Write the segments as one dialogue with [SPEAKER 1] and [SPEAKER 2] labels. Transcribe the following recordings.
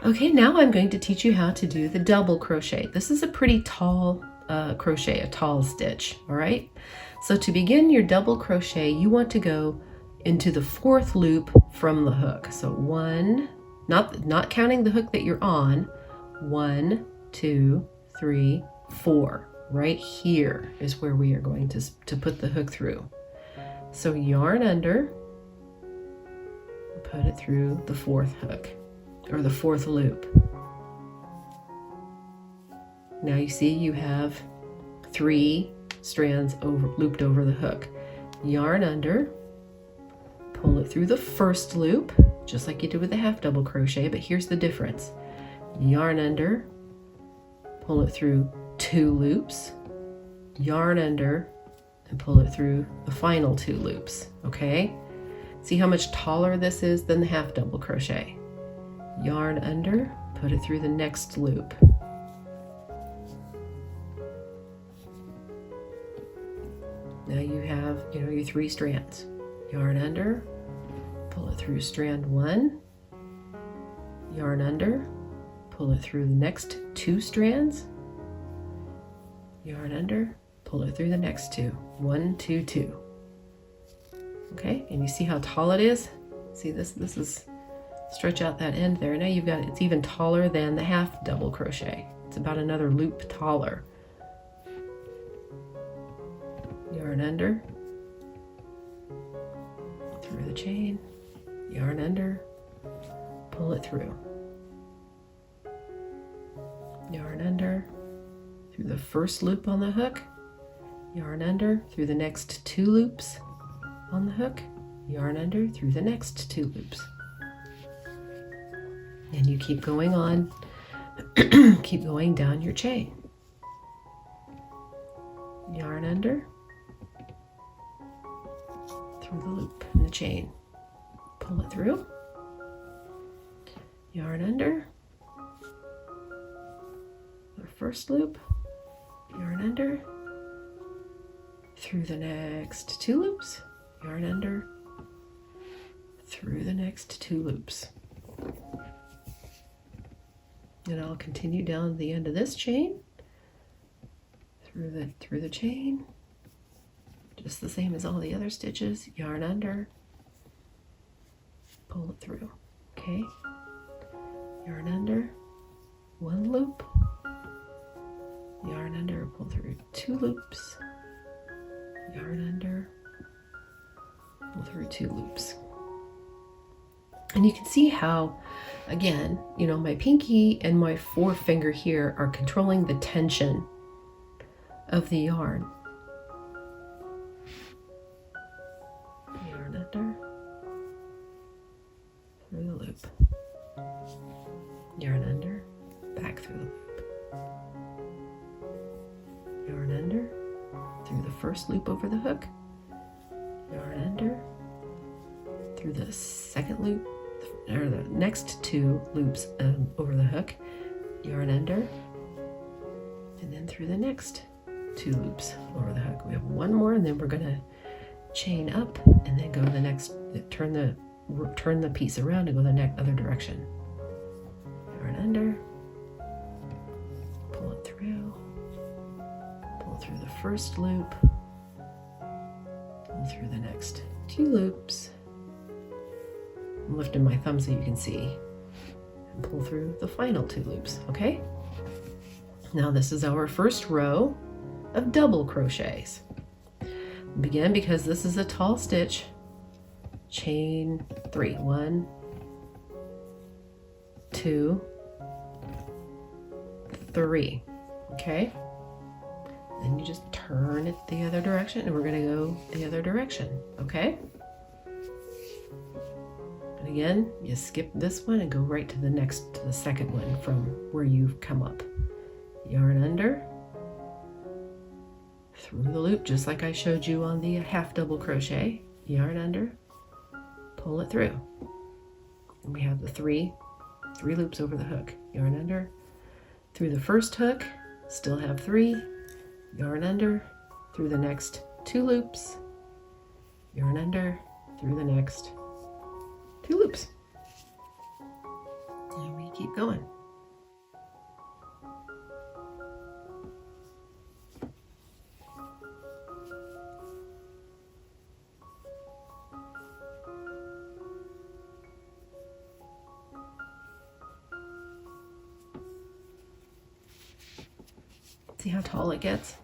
[SPEAKER 1] Okay, now I'm going to teach you how to do the double crochet. This is a pretty tall crochet, a tall stitch, all right? So to begin your double crochet, you want to go into the 4th loop from the hook. So 1, not counting the hook that you're on, 1, 2, 3, 4. Right here is where we are going to put the hook through. So yarn under, put it through the 4th hook, or the 4th loop. Now you see you have 3 strands looped over the hook. Yarn under, pull it through the 1st loop, just like you did with the half double crochet, but here's the difference. Yarn under, pull it through 2 loops, yarn under, and pull it through the final 2 loops, okay? See how much taller this is than the half double crochet. Yarn under, put it through the next loop. Now you have, your 3 strands. Yarn under, pull it through strand 1, yarn under, pull it through the next 2 strands, yarn under, pull it through the next 2. 1, 2, 2. Okay, and you see how tall it is? See this is, stretch out that end there. Now you've got, it's even taller than the half double crochet. It's about another loop taller. Yarn under, through the chain, yarn under, pull it through. Yarn under, through the 1st loop on the hook, yarn under, through the next 2 loops on the hook, yarn under, through the next 2 loops. And you keep going on, keep going down your chain. Yarn under, through the loop in the chain, pull it through, yarn under, the 1st loop, yarn under, through the next 2 loops, yarn under, through the next 2 loops. And I'll continue down the end of this chain, through the chain, just the same as all the other stitches. Yarn under, pull it through. Okay, yarn under, 1 loop, yarn under, pull through 2 loops, yarn under, pull through 2 loops. And you can see how, again, my pinky and my forefinger here are controlling the tension of the yarn. Yarn under, through the loop, yarn under, back through the loop, yarn under, through the 1st loop over the hook, yarn under, through the 2nd loop, or the next 2 loops over the hook, yarn under, and then through the next 2 loops over the hook. We have 1 more, and then we're going to chain up and then go to the next, turn the piece around and go the other direction. Yarn under, pull it through the 1st loop, pull through the next 2 loops. I'm lifting my thumb so you can see, and pull through the final 2 loops. Okay, now this is our 1st row of double crochets. Begin, because this is a tall stitch, chain 3. 1, 2, 3. Okay, then you just turn it the other direction, and we're going to go the other direction. Okay, and again, you skip this one and go right to the 2nd one from where you've come up. Yarn under, through the loop, just like I showed you on the half double crochet. Yarn under, pull it through. And we have the 3 loops over the hook. Yarn under, through the 1st hook, still have 3, yarn under, through the next 2 loops, yarn under, through the next 2 loops. And we keep going. See how tall it gets?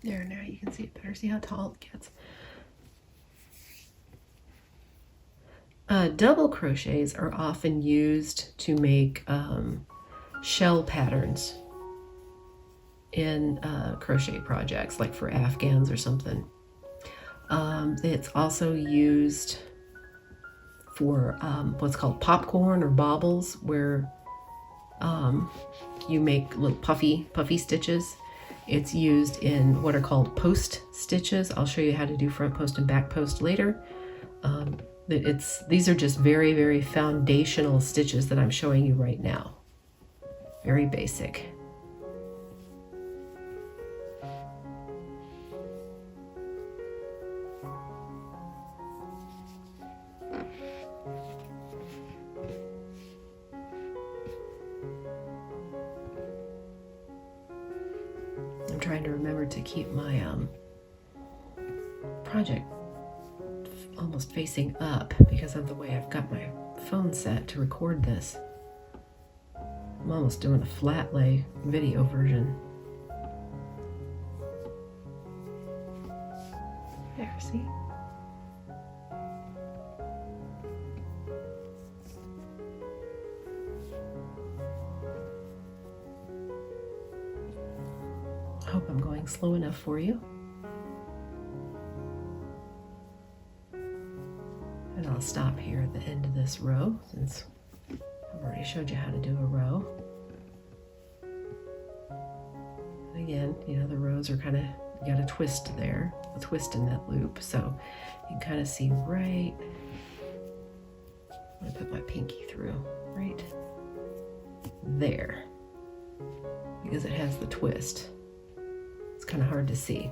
[SPEAKER 1] There, now you can see it better. See how tall it gets. Double crochets are often used to make shell patterns in crochet projects, like for Afghans or something. It's also used for what's called popcorn or baubles, where you make little puffy stitches. It's used in what are called post stitches. I'll show you how to do front post and back post later. These are just very, very foundational stitches that I'm showing you right now. Very basic. I'm trying to remember to keep my project almost facing up because of the way I've got my phone set to record this. I'm almost doing a flat lay video version. There, see? I hope I'm going slow enough for you. And I'll stop here at the end of this row, since I've already showed you how to do a row. And again, you know, the rows are kind of, you got a twist there, a twist in that loop, so you can kind of see right, I'm gonna put my pinky through, right there, because it has the twist. It's kind of hard to see.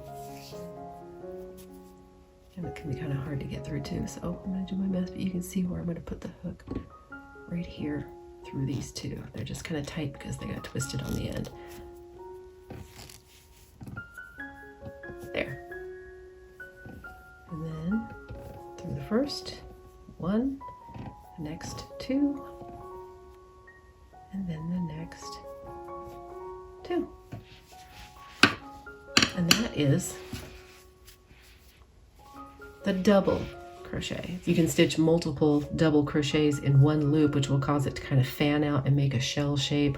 [SPEAKER 1] And it can be kind of hard to get through too, so I'm going to do my best, but you can see where I'm going to put the hook right here through these two. They're just kind of tight because they got twisted on the end. There. And then through the first one, the next two, and then the next two. And that is the double crochet. You can stitch multiple double crochets in one loop, which will cause it to kind of fan out and make a shell shape,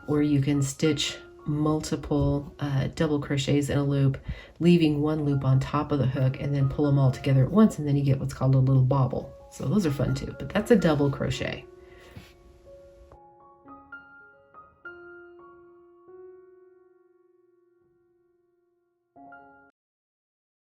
[SPEAKER 1] or you can stitch multiple double crochets in a loop, leaving one loop on top of the hook, and then pull them all together at once, and then you get what's called a little bauble. So those are fun too, but that's a double crochet.